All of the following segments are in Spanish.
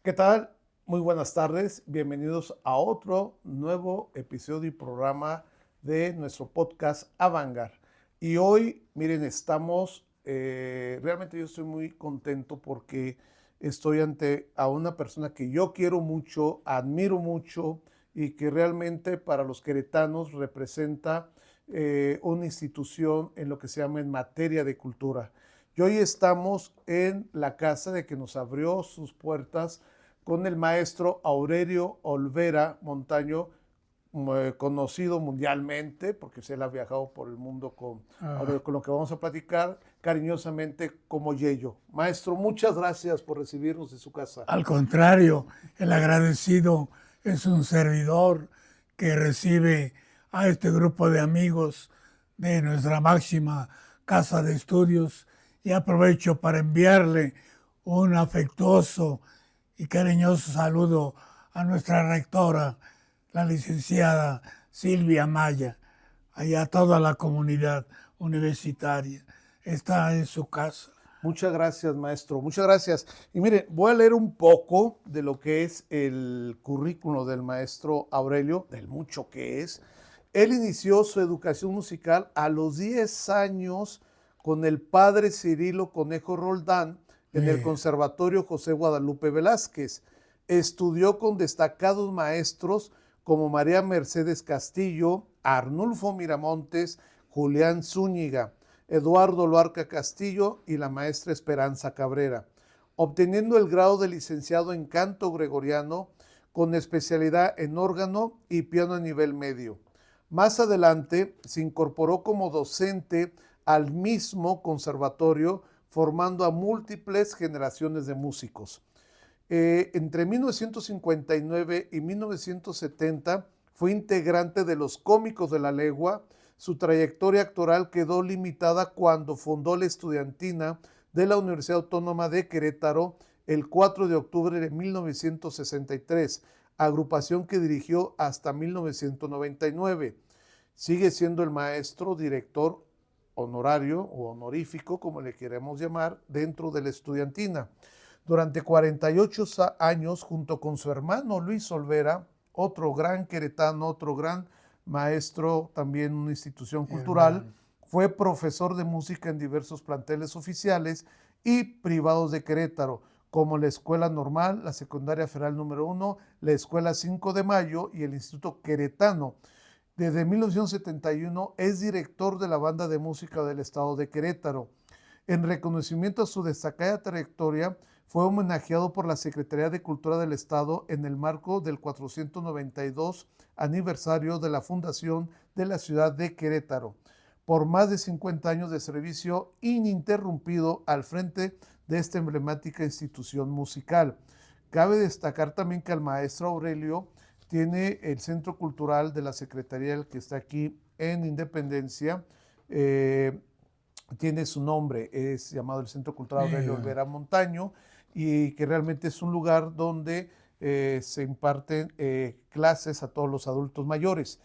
¿Qué tal? Muy buenas tardes. Bienvenidos a otro nuevo episodio y programa de nuestro podcast Avangar. Y hoy, miren, realmente yo estoy muy contento porque estoy ante a una persona que yo quiero mucho, admiro mucho y que realmente para los queretanos representa una institución en lo que se llama en materia de cultura. Y hoy estamos en la casa de que nos abrió sus puertas con el maestro Aurelio Olvera Montaño, conocido mundialmente, porque él ha viajado por el mundo Ah, con lo que vamos a platicar, cariñosamente como Yeyo. Maestro, muchas gracias por recibirnos en su casa. Al contrario, el agradecido es un servidor que recibe a este grupo de amigos de nuestra máxima casa de estudios y aprovecho para enviarle un afectuoso y cariñoso saludo a nuestra rectora, la licenciada Silvia Maya, y a toda la comunidad universitaria. Está en su casa. Muchas gracias, maestro. Muchas gracias. Y mire, voy a leer un poco de lo que es el currículo del maestro Aurelio, del mucho que es. Él inició su educación musical a los 10 años con el padre Cirilo Conejo Roldán en el Eh, Conservatorio José Guadalupe Velázquez. Estudió con destacados maestros como María Mercedes Castillo, Arnulfo Miramontes, Julián Zúñiga, Eduardo Loarca Castillo y la maestra Esperanza Cabrera, obteniendo el grado de licenciado en canto gregoriano con especialidad en órgano y piano a nivel medio. Más adelante se incorporó como docente al mismo conservatorio, formando a múltiples generaciones de músicos. Entre 1959 y 1970 fue integrante de los Cómicos de la Legua. Su trayectoria actoral quedó limitada cuando fundó la estudiantina de la Universidad Autónoma de Querétaro el 4 de octubre de 1963, agrupación que dirigió hasta 1999. Sigue siendo el maestro director honorario o honorífico, como le queremos llamar, dentro de la estudiantina. Durante 48 años, junto con su hermano Luis Olvera, otro gran queretano, otro gran maestro, también una institución cultural, hermano. fue profesor de música en diversos planteles oficiales y privados de Querétaro, como la Escuela Normal, la Secundaria Federal número 1, la Escuela 5 de Mayo y el Instituto Queretano. Desde 1971 es director de la Banda de Música del Estado de Querétaro. En reconocimiento a su destacada trayectoria, fue homenajeado por la Secretaría de Cultura del Estado en el marco del 492 aniversario de la fundación de la ciudad de Querétaro, por más de 50 años de servicio ininterrumpido al frente de esta emblemática institución musical. Cabe destacar también que el maestro Aurelio tiene el Centro Cultural de la Secretaría, que está aquí en Independencia, tiene su nombre, es llamado el Centro Cultural Aurelio Eh, Olvera Montaño, y que realmente es un lugar donde se imparten clases a todos los adultos mayores.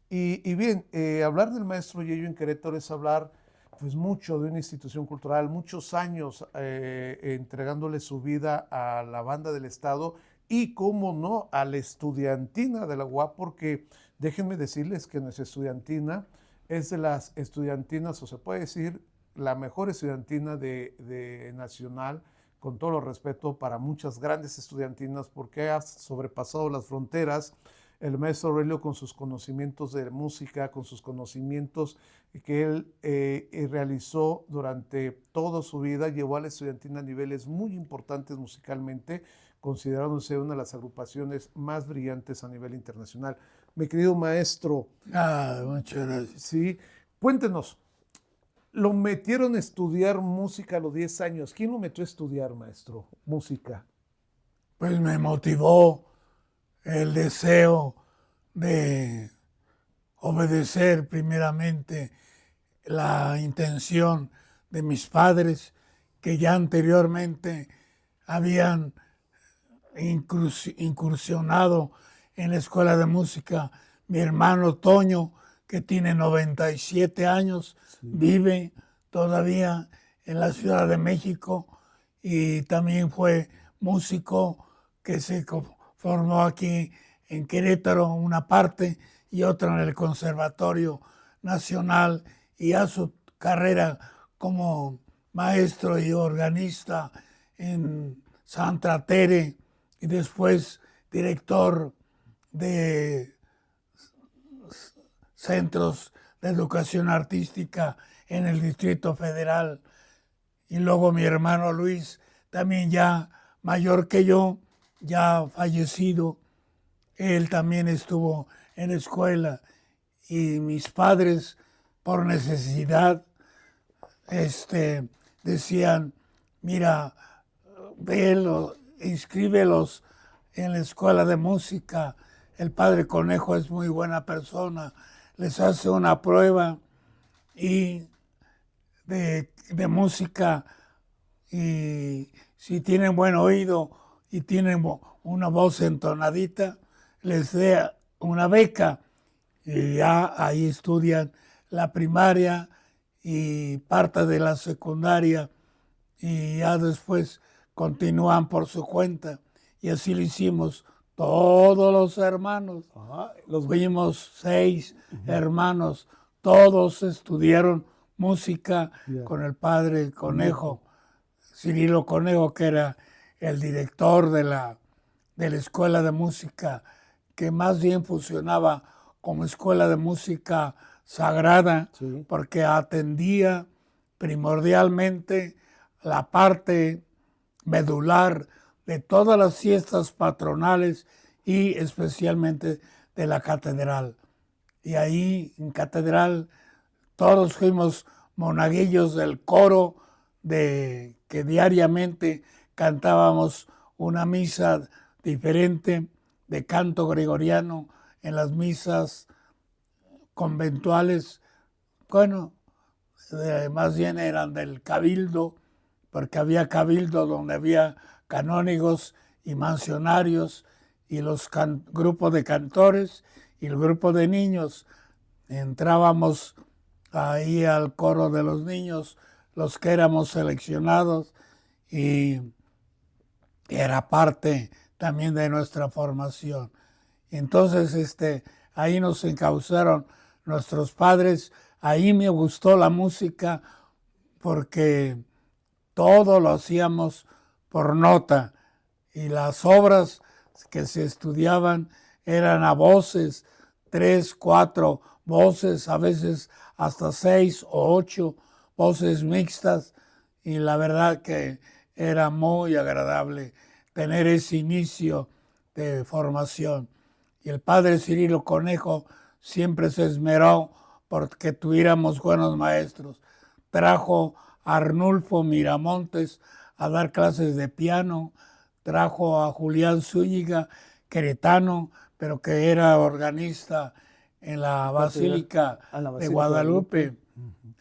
Y bien, hablar del maestro Yello en Querétaro es hablar pues mucho de una institución cultural, muchos años entregándole su vida a la banda del Estado y, cómo no, a la estudiantina de la UAP, porque déjenme decirles que nuestra estudiantina es de las estudiantinas, o se puede decir, la mejor estudiantina de nacional, con todo el respeto para muchas grandes estudiantinas, porque ha sobrepasado las fronteras. El maestro Aurelio, con sus conocimientos de música, con sus conocimientos que él realizó durante toda su vida, llevó a la estudiantina a niveles muy importantes musicalmente, considerándose una de las agrupaciones más brillantes a nivel internacional. Mi querido maestro, muchas gracias. sí, cuéntenos, lo metieron a estudiar música a los 10 años. ¿Quién lo metió a estudiar, maestro? Música. Pues me motivó el deseo de obedecer primeramente la intención de mis padres que ya anteriormente habían incursionado en la escuela de música. Mi hermano Toño, que tiene 97 años, Sí. vive todavía en la Ciudad de México y también fue músico que se formó aquí en Querétaro, una parte, y otra en el Conservatorio Nacional, y a su carrera como maestro y organista en Santa Tere, y después director de centros de educación artística en el Distrito Federal. Y luego mi hermano Luis, también ya mayor que yo, ya fallecido, él también estuvo en la escuela. Y mis padres, por necesidad, decían, mira, vélos, inscríbelos en la escuela de música. El padre Conejo es muy buena persona. Les hace una prueba y de música, y si tienen buen oído y tienen una voz entonadita, les dé una beca, y ya ahí estudian la primaria y parte de la secundaria, y ya después continúan por su cuenta. Y así lo hicimos todos los hermanos. Fuimos 6 hermanos, todos estudiaron música con el padre Conejo, Cirilo Conejo, que era el director de la escuela de música, que más bien funcionaba como escuela de música sagrada, porque atendía primordialmente la parte medular de todas las fiestas patronales y especialmente de la catedral. Y ahí en catedral todos fuimos monaguillos del coro, de que diariamente cantábamos una misa diferente de canto gregoriano en las misas conventuales. Bueno, más bien eran del cabildo, porque había cabildo donde había canónigos y mansionarios, y los grupos de cantores y el grupo de niños. Entrábamos ahí al coro de los niños, los que éramos seleccionados, y era parte también de nuestra formación. Entonces, ahí nos encauzaron nuestros padres. Ahí me gustó la música porque todo lo hacíamos por nota, y las obras que se estudiaban eran a voces, 3, 4 voces, a veces hasta 6 o 8 voces mixtas, y la verdad que era muy agradable tener ese inicio de formación. Y el padre Cirilo Conejo siempre se esmeró porque tuviéramos buenos maestros. Trajo a Arnulfo Miramontes a dar clases de piano, trajo a Julián Zúñiga, queretano, pero que era organista en la Basílica de Guadalupe,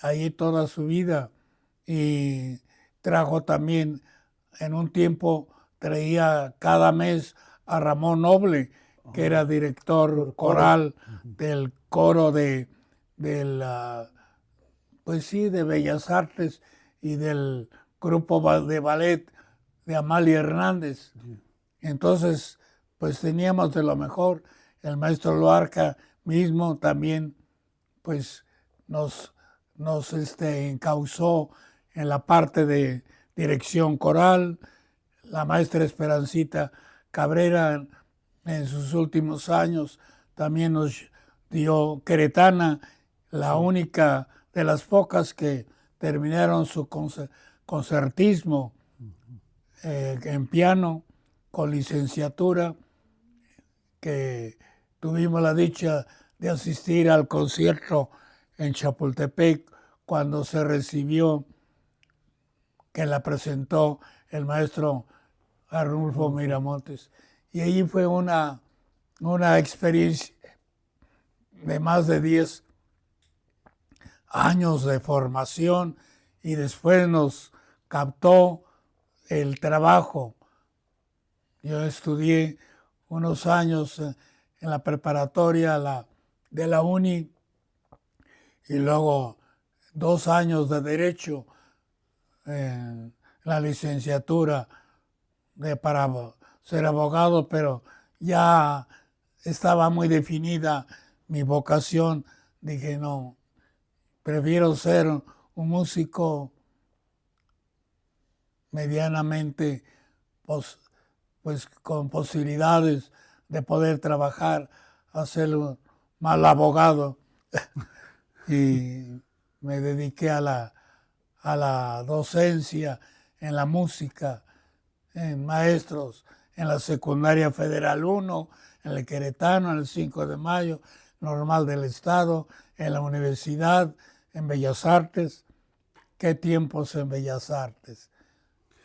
ahí toda su vida. Y trajo también, en un tiempo, traía cada mes a Ramón Noble, que era director coral del coro de la, pues sí, de Bellas Artes y del grupo de ballet de Amalia Hernández. Entonces, pues teníamos de lo mejor. El maestro Loarca mismo también, pues, nos encauzó en la parte de dirección coral. La maestra Esperancita Cabrera, en sus últimos años, también nos dio queretana, la única de las pocas que terminaron su concertismo en piano con licenciatura, que tuvimos la dicha de asistir al concierto en Chapultepec cuando se recibió, que la presentó el maestro Arnulfo Miramontes. Y allí fue una experiencia de más de 10 años de formación, y después nos captó el trabajo. Yo estudié unos años en la preparatoria de la uni, y luego 2 años de Derecho en la licenciatura para ser abogado, pero ya estaba muy definida mi vocación. Dije, no, prefiero ser un músico medianamente, pues, pues con posibilidades de poder trabajar, a ser un mal abogado. Y me dediqué a la docencia en la música, en maestros, en la secundaria Federal 1, en el Queretano, en el 5 de Mayo, Normal del Estado, en la universidad, en Bellas Artes. Qué tiempos en Bellas Artes,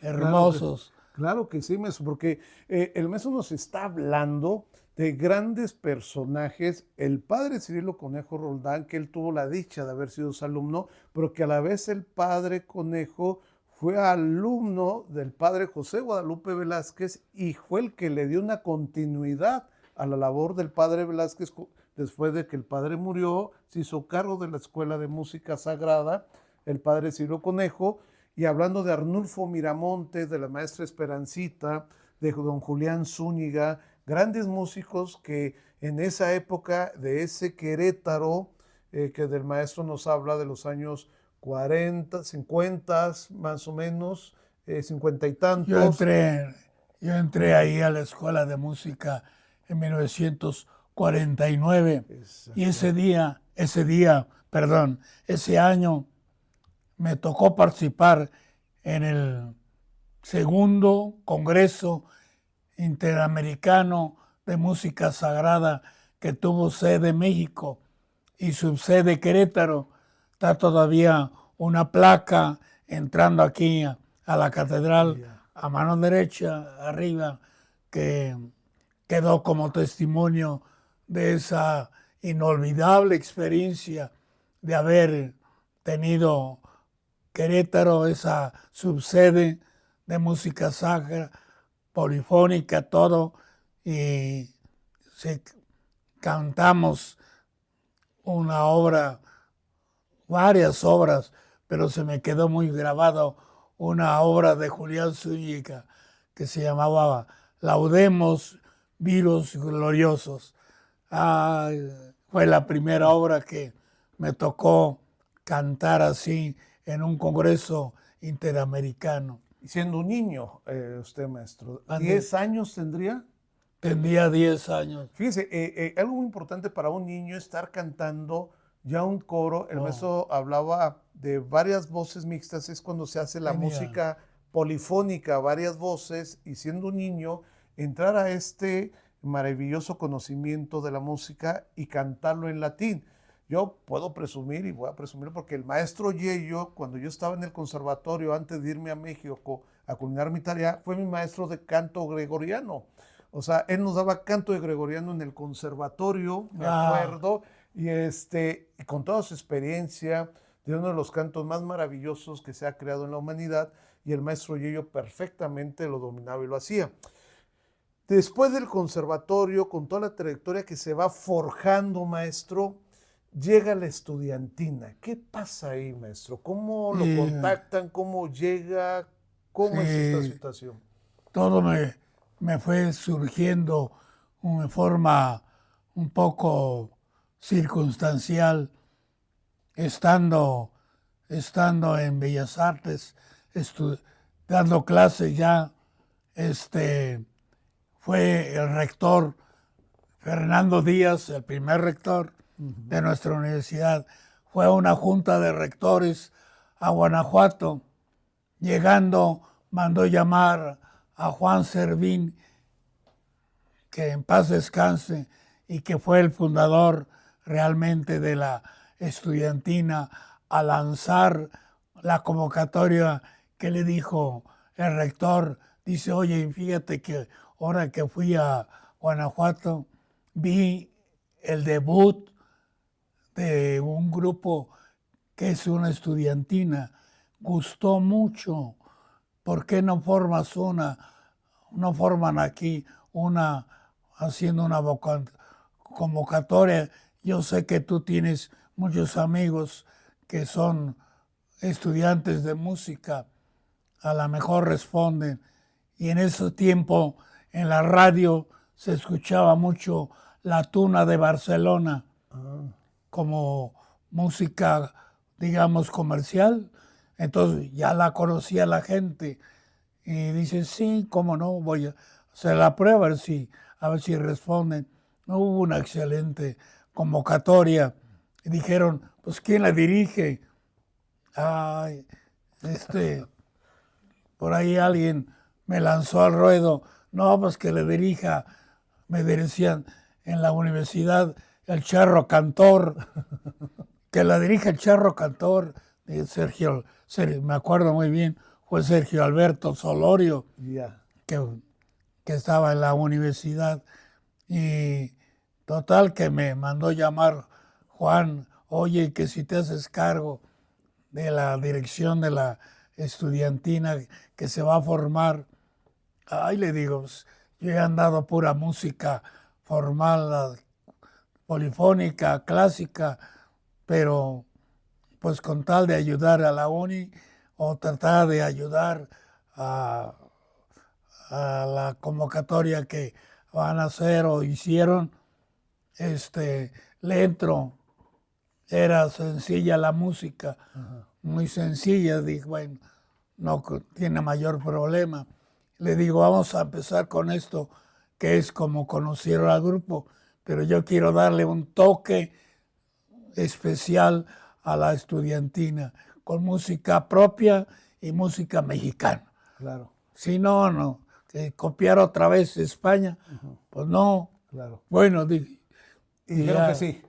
Claro que, hermosos. claro que sí, maestro, porque el maestro nos está hablando de grandes personajes. El padre Cirilo Conejo Roldán, que él tuvo la dicha de haber sido su alumno, pero que a la vez el padre Conejo fue alumno del padre José Guadalupe Velázquez y fue el que le dio una continuidad a la labor del padre Velázquez después de que el padre murió. Se hizo cargo de la Escuela de Música Sagrada, el padre Cirilo Conejo. Y hablando de Arnulfo Miramontes, de la maestra Esperancita, de don Julián Zúñiga, grandes músicos que en esa época de ese Querétaro, que del maestro nos habla de los años 40, 50 más o menos, 50 y Yo tantos. entré, yo entré ahí a la escuela de música en 1949 y ese año me tocó participar en el segundo Congreso Interamericano de Música Sagrada que tuvo sede México y subsede Querétaro. Está todavía una placa entrando aquí a la catedral a mano derecha, arriba, que quedó como testimonio de esa inolvidable experiencia de haber tenido Querétaro, esa subsede de música sacra, polifónica, todo, y cantamos una obra, varias obras, pero se me quedó muy grabado una obra de Julián Zúñiga que se llamaba Laudemos Virus Gloriosos. Fue la primera obra que me tocó cantar así en un congreso interamericano. Y siendo un niño, usted, maestro, Ande. ¿10 años tendría? Tendría 10 años. Fíjese, algo muy importante para un niño es estar cantando ya un coro. El maestro hablaba de varias voces mixtas, es cuando se hace la música polifónica, varias voces, y siendo un niño, entrar a este maravilloso conocimiento de la música y cantarlo en latín. Yo puedo presumir, y voy a presumir, porque el maestro Yello, cuando yo estaba en el conservatorio, antes de irme a México a culminar mi tarea, fue mi maestro de canto gregoriano. O sea, él nos daba canto de gregoriano en el conservatorio, me acuerdo, y con toda su experiencia de uno de los cantos más maravillosos que se ha creado en la humanidad, y el maestro Yello perfectamente lo dominaba y lo hacía. Después del conservatorio, con toda la trayectoria que se va forjando, maestro, llega la estudiantina. ¿Qué pasa ahí, maestro? ¿Cómo lo contactan? ¿Cómo llega? ¿Cómo es esta situación? Todo me fue surgiendo de forma un poco circunstancial, estando en Bellas Artes, dando clases ya, fue el rector Fernando Díaz, el primer rector de nuestra universidad. Fue a una junta de rectores a Guanajuato. Llegando, mandó llamar a Juan Servín, que en paz descanse, y que fue el fundador realmente de la estudiantina, a lanzar la convocatoria que le dijo el rector. Dice, oye, fíjate que ahora que fui a Guanajuato, vi el debut de un grupo que es una estudiantina. Gustó mucho. ¿Por qué no formas no forman aquí haciendo una convocatoria? Yo sé que tú tienes muchos amigos que son estudiantes de música, a lo mejor responden. Y en ese tiempo en la radio se escuchaba mucho la tuna de Barcelona como música, digamos, comercial. Entonces ya la conocía la gente y dice, sí, cómo no, voy a hacer la prueba a ver si responden. No, hubo una excelente convocatoria y dijeron, pues, ¿quién la dirige? Ay, por ahí alguien me lanzó al ruedo, no, pues que le dirija, me decían en la universidad, el charro cantor, que la dirija el charro cantor, de me acuerdo muy bien, fue Sergio Alberto Solorio, Ya. que estaba en la universidad, y total que me mandó llamar Juan, oye, que si te haces cargo de la dirección de la estudiantina que se va a formar. Ay, le digo, pues, yo he andado pura música formal, polifónica, clásica, pero pues con tal de ayudar a la uni o tratar de ayudar a, a la convocatoria que van a hacer o hicieron, le entro. Era sencilla la música, muy sencilla. Dije, bueno, no tiene mayor problema. Le digo, vamos a empezar con esto, que es como conocieron al grupo, pero yo quiero darle un toque especial a la estudiantina, con música propia y música mexicana. Claro. Si no, no, que copiar otra vez España, pues no. Claro. Bueno, Y dijeron que sí.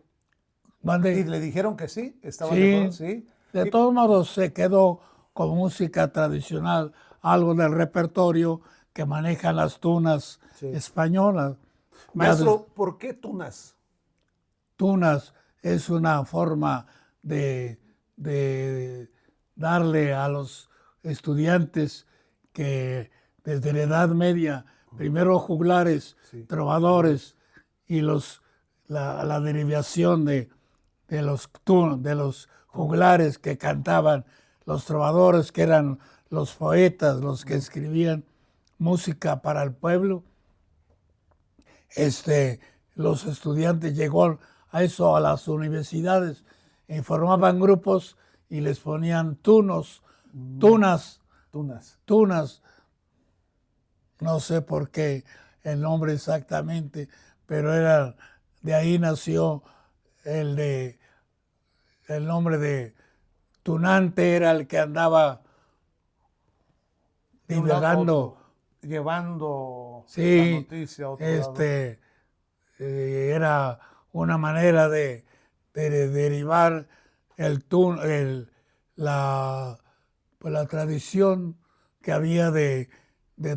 Mandé. Y le dijeron que sí, estaban de acuerdo, sí. De todos modos se quedó con música tradicional, algo del repertorio que manejan las tunas españolas. Maestro, ¿por qué tunas? Tunas es una forma de darle a los estudiantes que desde la Edad Media, primero juglares, trovadores y la derivación de los juglares que cantaban, los trovadores que eran los poetas, los que escribían música para el pueblo. Los estudiantes llegó a eso a las universidades y formaban grupos y les ponían tunas, no sé por qué el nombre exactamente, pero de ahí nació el nombre de tunante, era el que andaba divagando. Llevando Sí, la noticia a otro lado. Era una manera de derivar la tradición que había de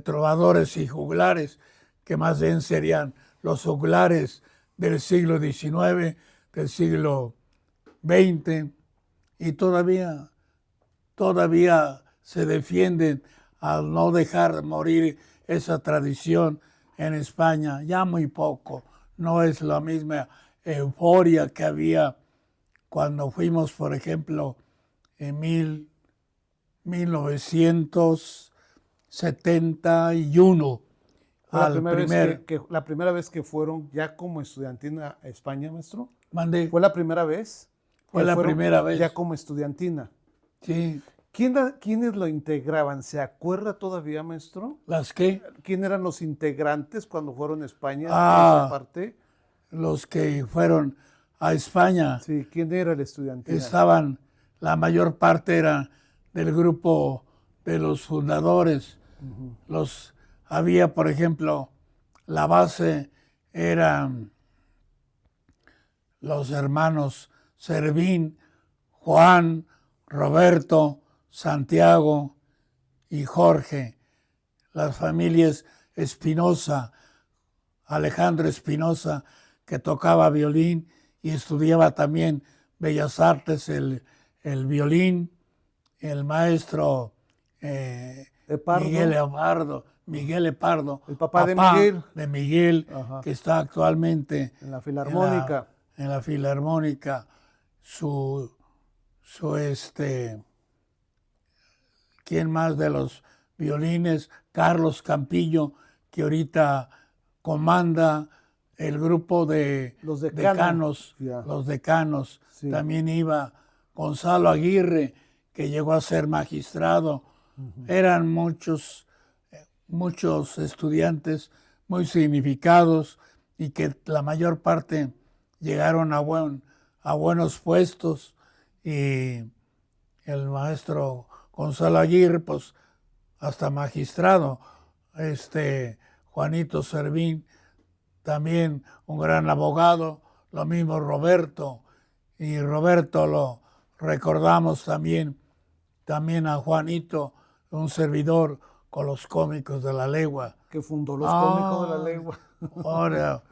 trovadores y juglares, que más bien serían los juglares del siglo XIX, del siglo XX, y todavía se defienden al no dejar morir esa tradición en España, ya muy poco. No es la misma euforia que había cuando fuimos, por ejemplo, en 1971 La primera vez que fueron ya como estudiantina a España, maestro. Mandé. ¿Fue la primera vez? Fue la primera vez. Ya como estudiantina. Sí. ¿Quiénes lo integraban? ¿Se acuerda todavía, maestro? ¿Las qué? ¿Quién eran los integrantes cuando fueron a España? Ah, esa parte. Los que fueron a España. Sí, ¿quién era el estudiantina? La mayor parte era del grupo de los fundadores. Había, por ejemplo, la base eran los hermanos Servín, Juan, Roberto, Santiago y Jorge. Las familias Espinosa, Alejandro Espinosa, que tocaba violín y estudiaba también Bellas Artes, el violín, el maestro Miguel Epardo, el papá de Miguel, que está actualmente en la Filarmónica. En la Filarmónica, ¿quién más de los violines? Carlos Campillo, que ahorita comanda el grupo de Los decanos. decanos, Ya. los decanos. Sí. También iba Gonzalo Aguirre, que llegó a ser magistrado. Eran muchos estudiantes muy significados y que la mayor parte llegaron a buenos puestos, y el maestro Gonzalo Aguirre, pues hasta magistrado. Juanito Servín, también un gran abogado, lo mismo Roberto, y Roberto lo recordamos también a Juanito, un servidor, con los cómicos de la legua. Que fundó los cómicos de la legua. Ahora,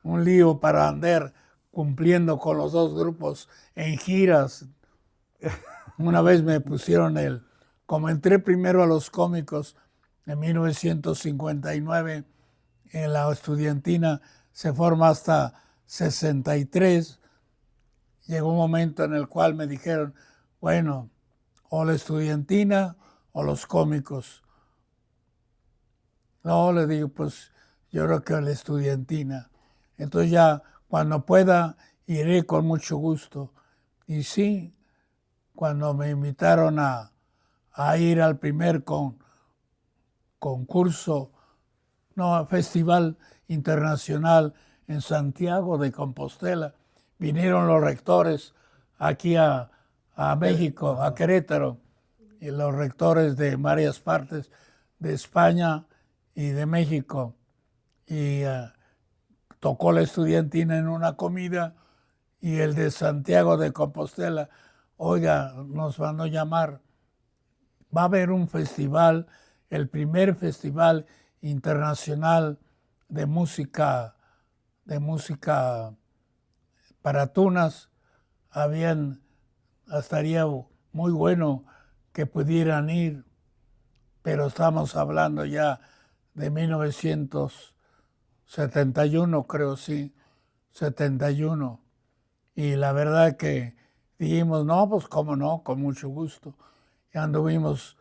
un lío para andar cumpliendo con los dos grupos en giras. Una vez me pusieron como entré primero a los cómicos en 1959, en la estudiantina se forma hasta 63, llegó un momento en el cual me dijeron, bueno, o la estudiantina o los cómicos. No, le digo, pues yo creo que la estudiantina. Entonces ya cuando pueda iré con mucho gusto. Y sí, cuando me invitaron a ir al primer concurso, no, festival internacional en Santiago de Compostela, vinieron los rectores aquí a México, a Querétaro, y los rectores de varias partes de España y de México. Y tocó la estudiantina en una comida, y el de Santiago de Compostela, oiga, nos mandó llamar, va a haber un festival, el primer festival internacional de música para tunas. Estaría muy bueno que pudieran ir, pero estamos hablando ya de 1971, creo, sí, 71. Y la verdad que dijimos, no, pues cómo no, con mucho gusto. Y anduvimos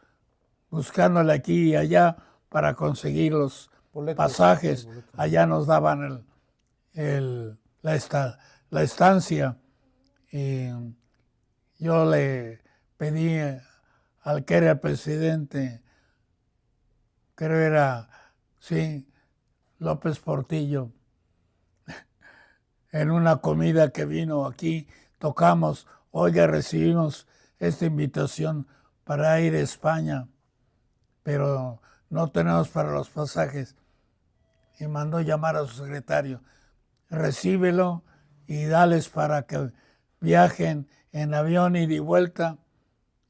buscándole aquí y allá para conseguir los pasajes. Allá nos daban la estancia. Y yo le pedí al que era el presidente, creo era, sí, López Portillo, en una comida que vino aquí, tocamos, oiga, recibimos esta invitación para ir a España, pero no tenemos para los pasajes. Y mandó llamar a su secretario, recíbelo y dales para que viajen en avión ida y vuelta,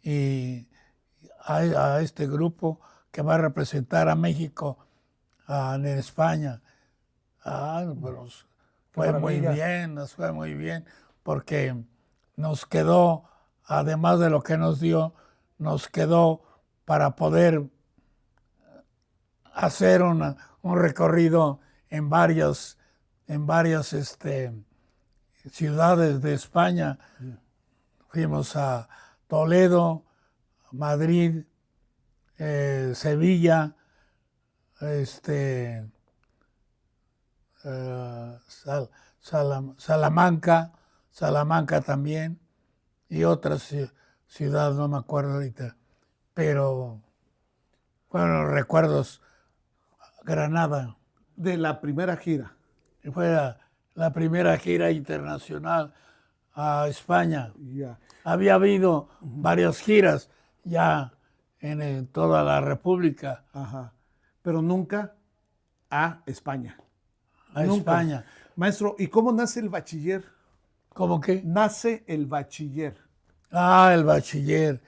y a este grupo que va a representar a México en España. Pero fue muy bien, nos fue muy bien, porque nos quedó, además de lo que nos dio, nos quedó para poder hacer un recorrido en varias ciudades de España. Fuimos a Toledo, Madrid, Sevilla, Salamanca también, y otras ciudades, no me acuerdo ahorita, pero fueron recuerdos. Granada. De la primera gira. Fue la primera gira internacional a España. Ya. Había habido varias giras ya en toda la República. Ajá. Pero nunca a España. A Nunca. España. Maestro, ¿y cómo nace el bachiller? ¿Cómo qué? Nace el bachiller. El bachiller.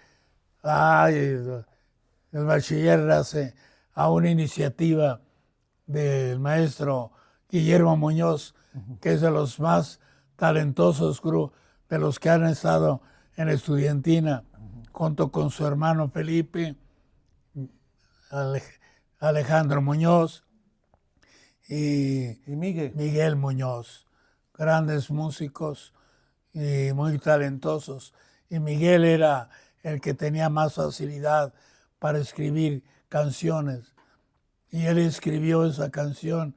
El bachiller nace a una iniciativa del maestro Guillermo Muñoz, que es de los más talentosos de los que han estado en estudiantina, junto con su hermano Felipe, Alejandro Muñoz y Miguel Muñoz, grandes músicos y muy talentosos. Y Miguel era el que tenía más facilidad para escribir canciones. y él escribió esa canción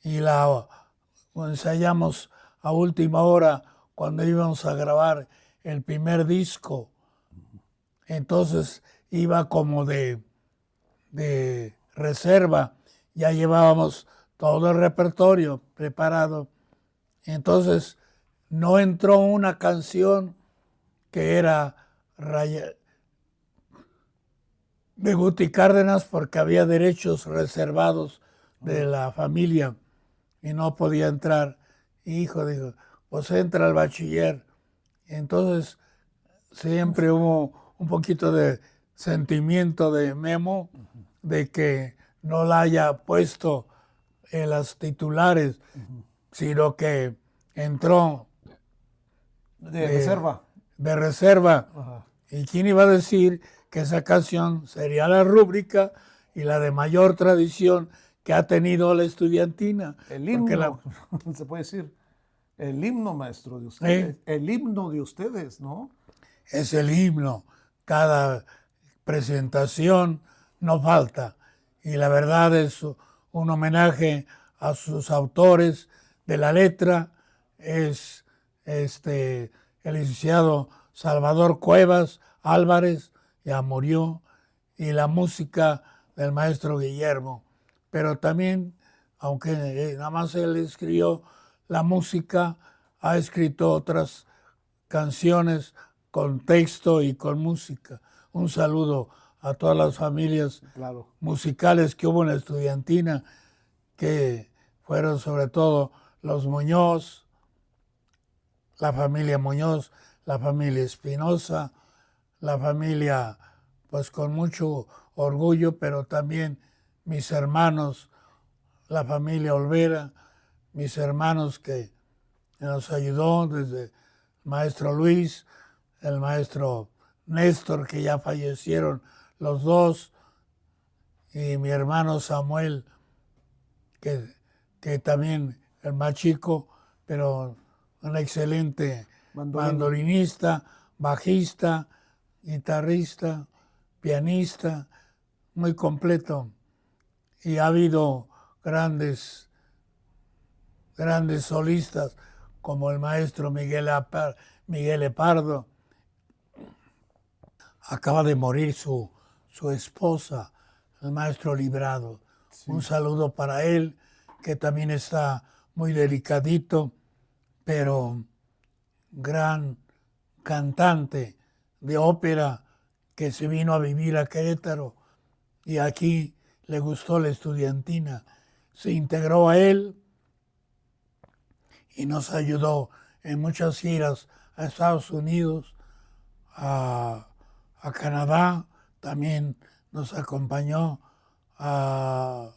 y la ensayamos a última hora cuando íbamos a grabar el primer disco. Entonces iba como de reserva, ya llevábamos todo el repertorio preparado. Entonces no entró una canción que era de Guti Cárdenas porque había derechos reservados de la familia y no podía entrar. Hijo, dijo, pues entra al bachiller. Entonces siempre hubo un poquito de sentimiento de Memo de que no la haya puesto en las titulares, sino que entró De reserva. de reserva. Ajá. ¿Y quién iba a decir que esa canción sería la rúbrica y la de mayor tradición que ha tenido la estudiantina? El himno, se puede decir, el himno, maestro, de ustedes. El himno de ustedes, ¿no? Es el himno. Cada presentación no falta. Y la verdad es un homenaje a sus autores de la letra. Es el licenciado Salvador Cuevas Álvarez, ya murió, y la música del maestro Guillermo. Pero también, aunque nada más él escribió la música, ha escrito otras canciones con texto y con música. Un saludo a todas las familias musicales que hubo en la estudiantina, que fueron sobre todo los Muñoz, la familia Muñoz, la familia Espinosa, la familia, pues con mucho orgullo, pero también mis hermanos, la familia Olvera, mis hermanos que nos ayudó desde el maestro Luis, el maestro Néstor, que ya fallecieron los dos, y mi hermano Samuel, que también el más chico, pero un excelente mandolinista, bajista, guitarrista, pianista, muy completo. Y ha habido grandes solistas como el maestro Miguel Epardo. Acaba de morir su esposa, el maestro Librado. Sí. Un saludo para él, que también está muy delicadito, pero gran cantante de ópera que se vino a vivir a Querétaro y aquí le gustó la estudiantina. Se integró a él y nos ayudó en muchas giras a Estados Unidos, a Canadá, también nos acompañó a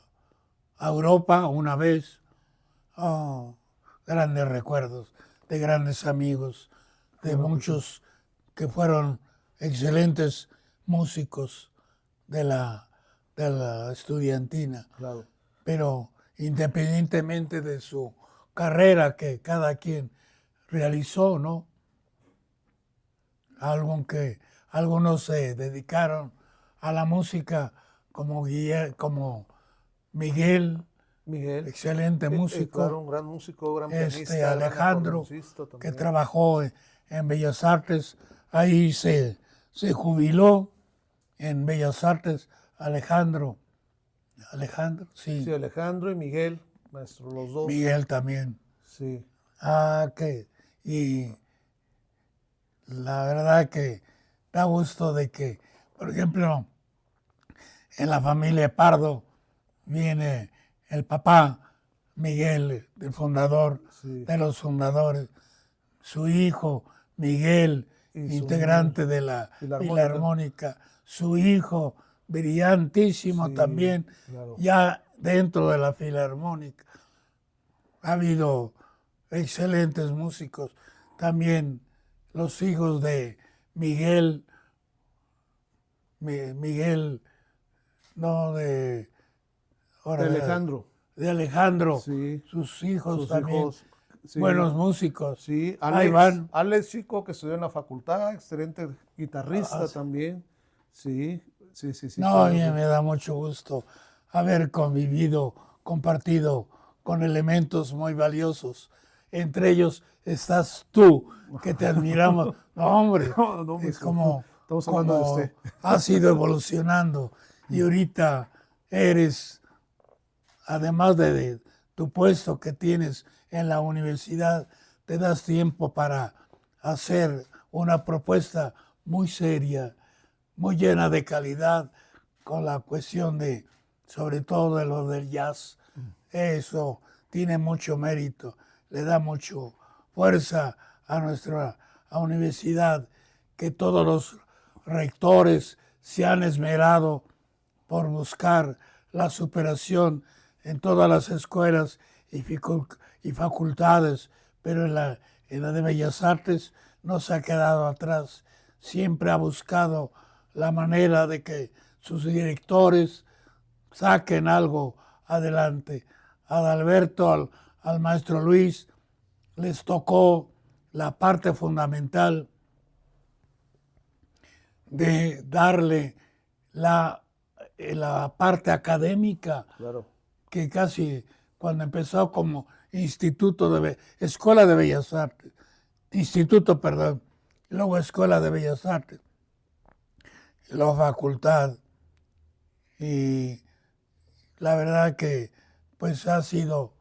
Europa una vez. Oh, grandes recuerdos de grandes amigos, de muchos que fueron excelentes músicos de la estudiantina. Claro. Pero independientemente de su carrera que cada quien realizó, ¿no? Algunos se dedicaron a la música como Miguel, excelente músico. Claro, un gran músico, gran pianista. Alejandro, que trabajó en Bellas Artes, ahí se jubiló en Bellas Artes. Alejandro, sí. Sí, Alejandro y Miguel, maestro, los dos. Miguel también. Sí. Y la verdad que da gusto de que, por ejemplo, en la familia Pardo viene el papá Miguel, el fundador, sí, de los fundadores, su hijo Miguel, integrante de la Filarmónica, su hijo brillantísimo, sí, también, claro, ya dentro de la Filarmónica. Ha habido excelentes músicos, también los hijos de Miguel, no de... Ahora, de Alejandro, sí, sus hijos también, sí, buenos músicos. Sí, Alex Chico, que estudió en la facultad, excelente guitarrista también. Sí. No, a mí me da mucho gusto haber convivido, compartido con elementos muy valiosos. Entre ellos estás tú, que te admiramos. No, hombre, No, es estamos hablando de usted. has ido evolucionando y ahorita eres, además de tu puesto que tienes en la universidad, te das tiempo para hacer una propuesta muy seria, muy llena de calidad, con la cuestión de, sobre todo de lo del jazz. Eso tiene mucho mérito, le da mucho fuerza a nuestra universidad, que todos los rectores se han esmerado por buscar la superación en todas las escuelas y facultades, pero en la de Bellas Artes no se ha quedado atrás. Siempre ha buscado la manera de que sus directores saquen algo adelante. A Adalberto, al maestro Luis, les tocó la parte fundamental de darle la parte académica, Claro. que casi cuando empezó como Escuela de Bellas Artes, Instituto, perdón, y luego Escuela de Bellas Artes, y luego facultad, y la verdad que pues ha sido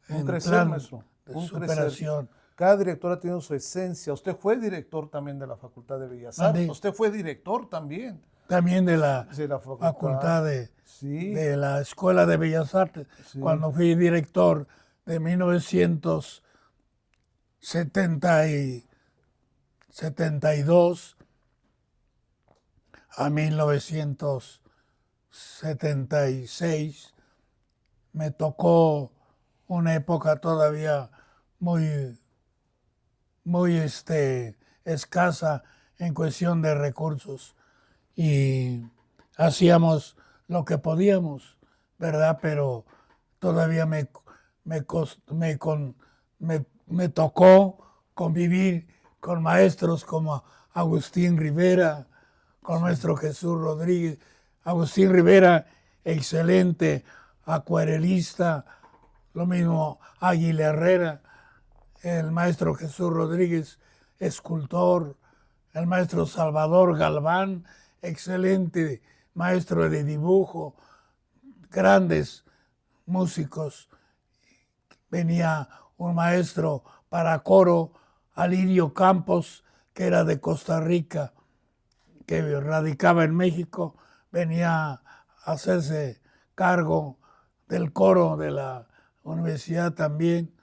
Un en crecer, plan maestro. de Un superación. crecer. Cada director ha tenido su esencia. Usted fue director también de la Facultad de Bellas Mande. Artes. Usted fue director también También de la de la facultad Sí, de la Escuela de Bellas Artes, sí. cuando fui director de 1972 a 1976, me tocó una época todavía muy, muy escasa en cuestión de recursos, y hacíamos lo que podíamos, ¿verdad? Pero todavía me tocó convivir con maestros como Agustín Rivera, con maestro Jesús Rodríguez. Agustín Rivera, excelente acuarelista, lo mismo Águila Herrera, el maestro Jesús Rodríguez, escultor, el maestro Salvador Galván, excelente maestro de dibujo, grandes músicos. Venía un maestro para coro, Alirio Campos, que era de Costa Rica, que radicaba en México, venía a hacerse cargo del coro de la universidad también.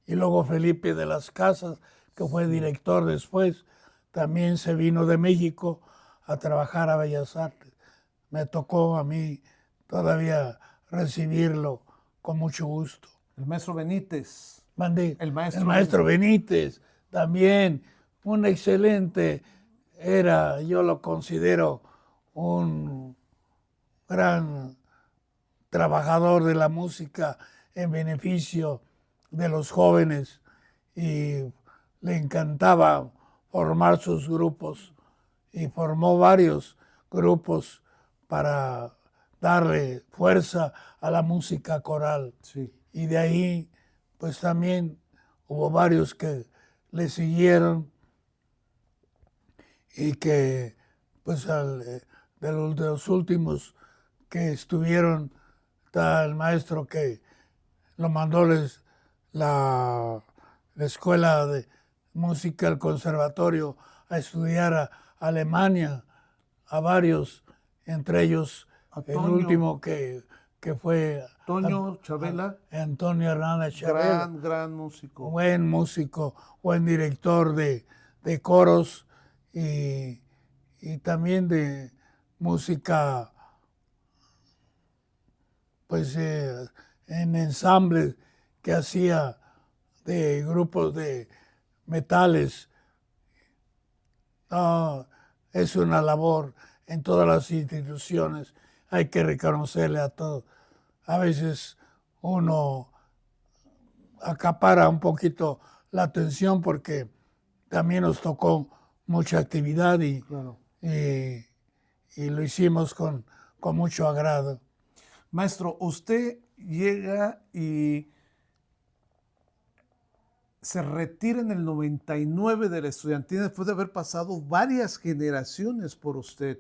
Y luego Felipe de las Casas, que fue director después, también se vino de México a trabajar a Bellas Artes. Me tocó a mí todavía recibirlo con mucho gusto. El maestro Benítez. Mandé. El maestro El maestro Benítez, también un excelente, yo lo considero un gran trabajador de la música en beneficio de los jóvenes, y le encantaba formar sus grupos, y formó varios grupos para darle fuerza a la música coral. Sí. Y de ahí pues también hubo varios que le siguieron, y que pues de los últimos que estuvieron, está el maestro que lo mandó la escuela de música, el conservatorio, a estudiar a Alemania, a varios, entre ellos el último que fue Toño Chabela. Antonio Hernández Chabela. Gran músico. Buen músico, buen director de coros, y también de música, pues en ensambles que hacía de grupos de metales. Es una labor en todas las instituciones, hay que reconocerle a todos. A veces uno acapara un poquito la atención porque también nos tocó mucha actividad, y lo hicimos con mucho agrado. Maestro, usted llega y se retira en el 99 de la estudiantina después de haber pasado varias generaciones por usted.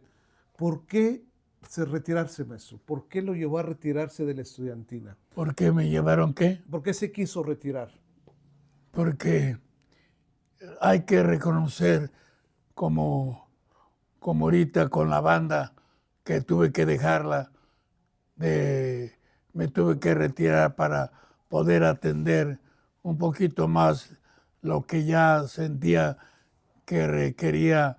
¿Por qué se retirarse, maestro? ¿Por qué lo llevó a retirarse de la estudiantina? ¿Por qué me llevaron qué? ¿Por qué se quiso retirar? Porque hay que reconocer como ahorita con la banda que tuve que dejarla, me tuve que retirar para poder atender un poquito más lo que ya sentía que requería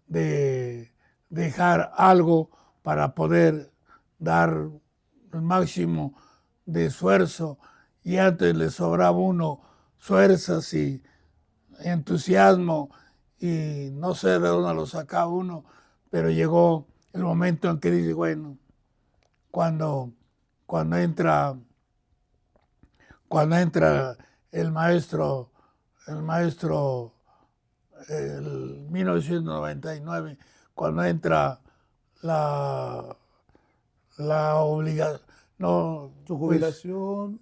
de dejar algo para poder dar el máximo de esfuerzo, y antes le sobraba uno fuerzas y entusiasmo y no sé de dónde lo sacaba uno, pero llegó el momento en que dice, bueno, cuando, cuando entra, cuando entra el maestro, el 1999, cuando entra la, la obligación, no, Su jubilación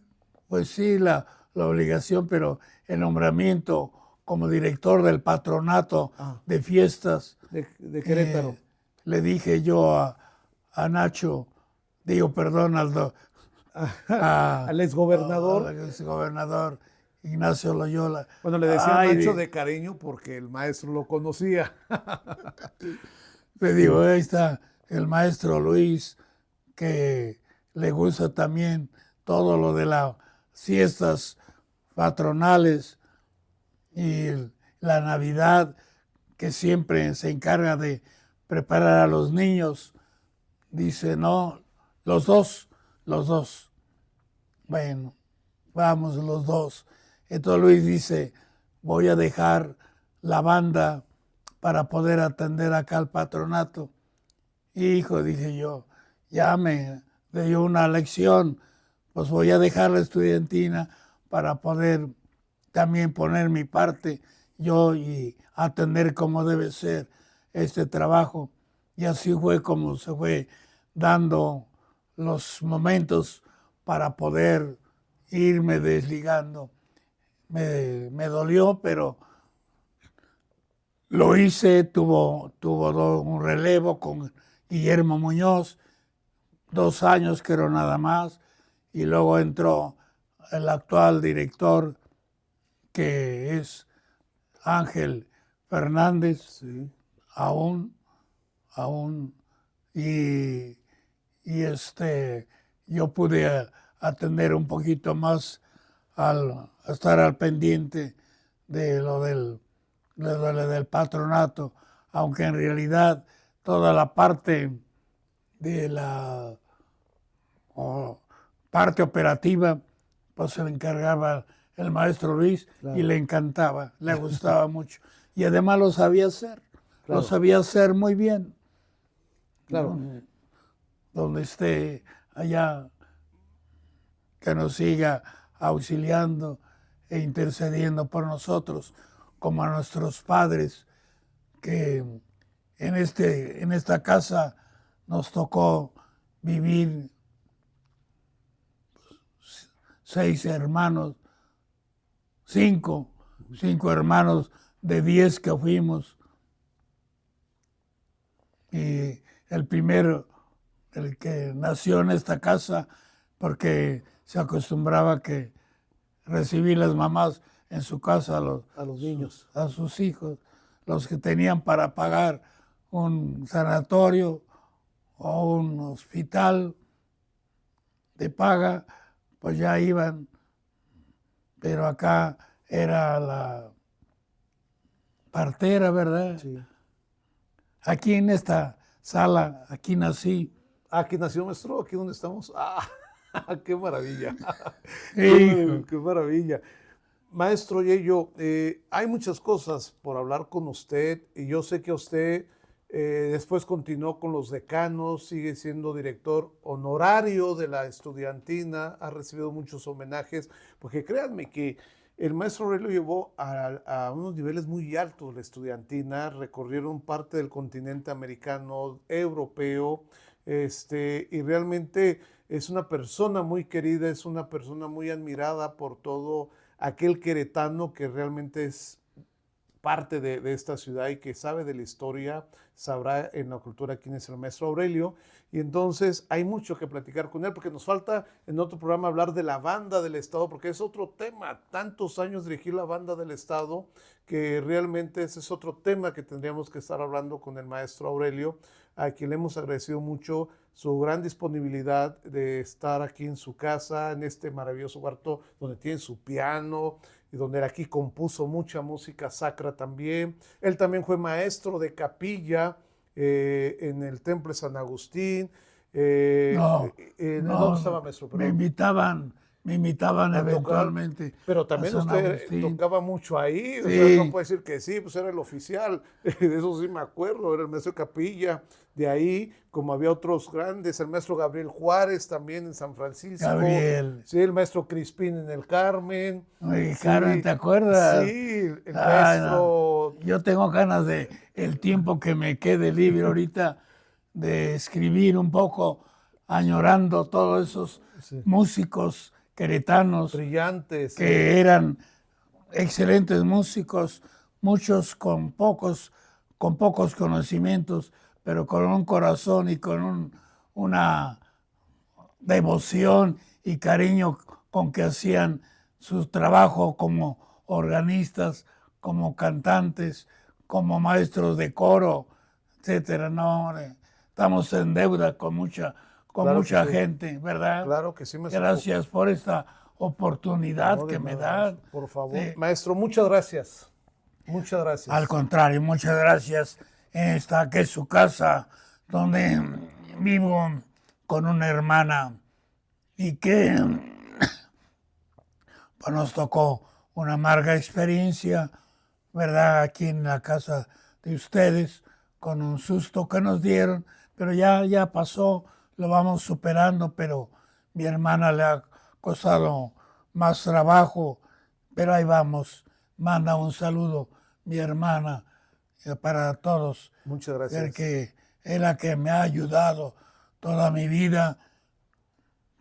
pues sí, la obligación, pero el nombramiento como director del patronato de fiestas, de Querétaro. le dije yo a Nacho, digo, perdón, Al exgobernador. al exgobernador Ignacio Loyola. Bueno, le decían Ay, Nacho de cariño porque el maestro lo conocía. le digo, ahí está el maestro Luis, que le gusta también todo lo de las fiestas patronales y la Navidad, que siempre se encarga de preparar a los niños. Dice, no, los dos, los dos. Bueno, vamos los dos. Entonces Luis dice, voy a dejar la banda para poder atender acá al patronato. Hijo, dije yo, ya me dio una lección, pues voy a dejar la estudiantina para poder también poner mi parte yo y atender como debe ser este trabajo. Y así fue como se fue dando los momentos para poder irme desligando. Me dolió, pero lo hice, tuvo un relevo con Guillermo Muñoz, 2 años creo nada más, y luego entró el actual director, que es Ángel Fernández, Sí. aún, y, yo pude atender un poquito más al estar al pendiente de lo del patronato, aunque en realidad toda la parte de la parte operativa, pues se le encargaba el maestro Luis, Claro. y le encantaba, le gustaba mucho. Y además lo sabía hacer, Claro. lo sabía hacer muy bien. Claro. Donde esté allá, que nos siga auxiliando e intercediendo por nosotros, como a nuestros padres, que en esta casa nos tocó vivir 6 hermanos, cinco hermanos de 10 que fuimos. Y el primero, el que nació en esta casa, porque se acostumbraba que recibir las mamás en su casa A los niños. a sus hijos, los que tenían para pagar un sanatorio o un hospital de paga, pues ya iban, pero acá era la partera, ¿verdad? Sí. Aquí en esta sala, aquí nací. Aquí nació maestro, aquí donde estamos. ¡Ah! ¡Qué maravilla! Hijo. ¡Qué maravilla! Maestro Yello, hay muchas cosas por hablar con usted y yo sé que usted después continuó con los decanos, sigue siendo director honorario de la estudiantina, ha recibido muchos homenajes, porque créanme que el maestro Aurelio llevó a unos niveles muy altos la estudiantina, recorrieron parte del continente americano, europeo, y realmente es una persona muy querida, es una persona muy admirada por todo aquel queretano que realmente es parte de esta ciudad y que sabe de la historia, sabrá en la cultura quién es el maestro Aurelio. Y entonces hay mucho que platicar con él, porque nos falta en otro programa hablar de la banda del Estado, porque es otro tema. Tantos años dirigir la banda del Estado, que realmente ese es otro tema que tendríamos que estar hablando con el maestro Aurelio, a quien le hemos agradecido mucho su gran disponibilidad de estar aquí en su casa, en este maravilloso cuarto donde tiene su piano, y donde aquí compuso mucha música sacra también. Él también fue maestro de capilla en el Templo de San Agustín. No, ¿Dónde no, estaba, maestro? me Perdón. invitaban, me invitaban A tocar, eventualmente pero a también San usted Agustín. tocaba mucho ahí, o sea, no Sí, puede decir que sí, pues era el oficial, de eso sí me acuerdo, era el maestro de capilla, de ahí, como había otros grandes, el maestro Gabriel Juárez también en San Francisco, Gabriel. sí, el maestro Crispín en el Carmen, Oye, Carmen, sí, ¿te acuerdas? sí, el Ay, no. maestro, Yo tengo ganas de el tiempo que me quede libre ahorita de escribir un poco, añorando todos esos sí, músicos queretanos brillante, sí, que eran excelentes músicos, muchos con pocos conocimientos, pero con un corazón y con una devoción y cariño con que hacían su trabajo como organistas, como cantantes, como maestros de coro, etcétera. No, estamos en deuda con claro que mucha sí, gente, ¿verdad? claro que sí, maestro. Gracias por esta oportunidad No, de que me nada, dan. maestro, por favor. de- Maestro, muchas gracias. Muchas Al gracias. contrario, muchas gracias. Esta que es su casa, donde vivo con una hermana y que pues, nos tocó una amarga experiencia, ¿verdad? Aquí en la casa de ustedes, con un susto que nos dieron, pero ya pasó, lo vamos superando, pero mi hermana le ha costado más trabajo, pero ahí vamos. Manda un saludo, mi hermana, para todos, Muchas gracias. porque es la que me ha ayudado toda mi vida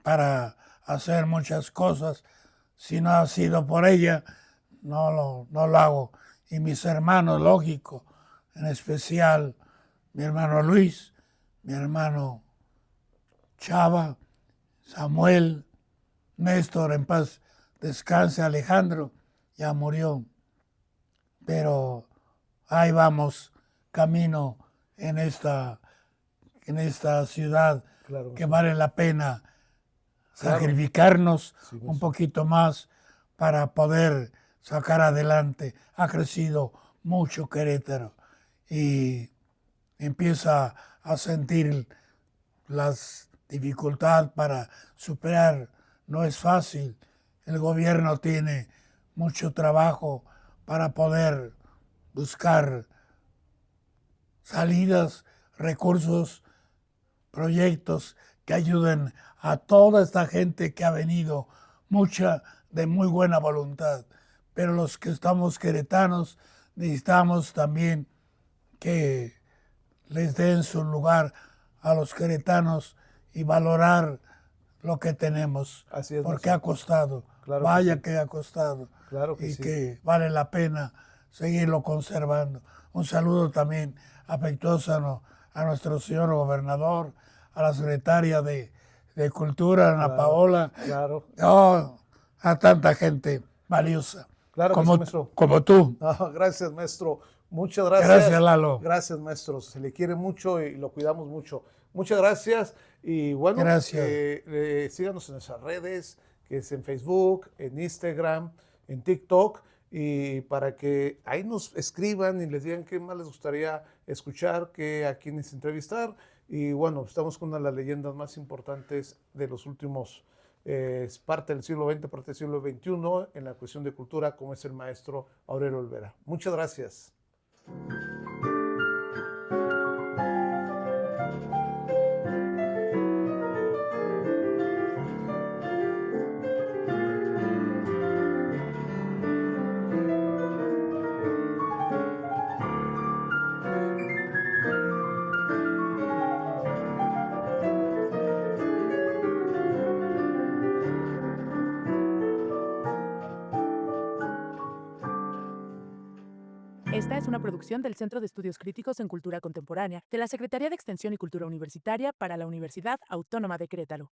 para hacer muchas cosas. Si no ha sido por ella, no lo hago. Y mis hermanos, lógico, en especial mi hermano Luis, mi hermano Chava, Samuel, Néstor, en paz descanse, Alejandro, ya murió. Pero ahí vamos, camino en en esta ciudad Claro que que sí. vale la pena Claro. sacrificarnos Sí, un maestro. poquito más para poder sacar adelante. Ha crecido mucho Querétaro y empieza a sentir las dificultades para superar. No es fácil. El gobierno tiene mucho trabajo para poder buscar salidas, recursos, proyectos que ayuden a toda esta gente que ha venido, mucha de muy buena voluntad. Pero los que estamos queretanos necesitamos también que les den su lugar a los queretanos y valorar lo que tenemos, Así es, porque ha maestro. costado, Claro que vaya sí. que ha costado Claro que y sí. que vale la pena seguirlo conservando. Un saludo también afectuoso a nuestro señor gobernador, a la secretaria de Cultura, Ana Claro. Paola, Claro. oh, a tanta gente valiosa Claro que sí, maestro. como tú. Ah, gracias, maestro. Muchas Gracias, gracias. Lalo. Gracias, maestro. Se le quiere mucho y lo cuidamos mucho. Muchas gracias. Y bueno, Gracias. síganos en nuestras redes, que es en Facebook, en Instagram, en TikTok, y para que ahí nos escriban y les digan qué más les gustaría escuchar, a quienes entrevistar. Y bueno, estamos con una de las leyendas más importantes de los últimos, es parte del siglo XX, parte del siglo XXI, en la cuestión de cultura, como es el maestro Aurelio Olvera. Muchas gracias. Esta es una producción del Centro de Estudios Críticos en Cultura Contemporánea de la Secretaría de Extensión y Cultura Universitaria para la Universidad Autónoma de Querétaro.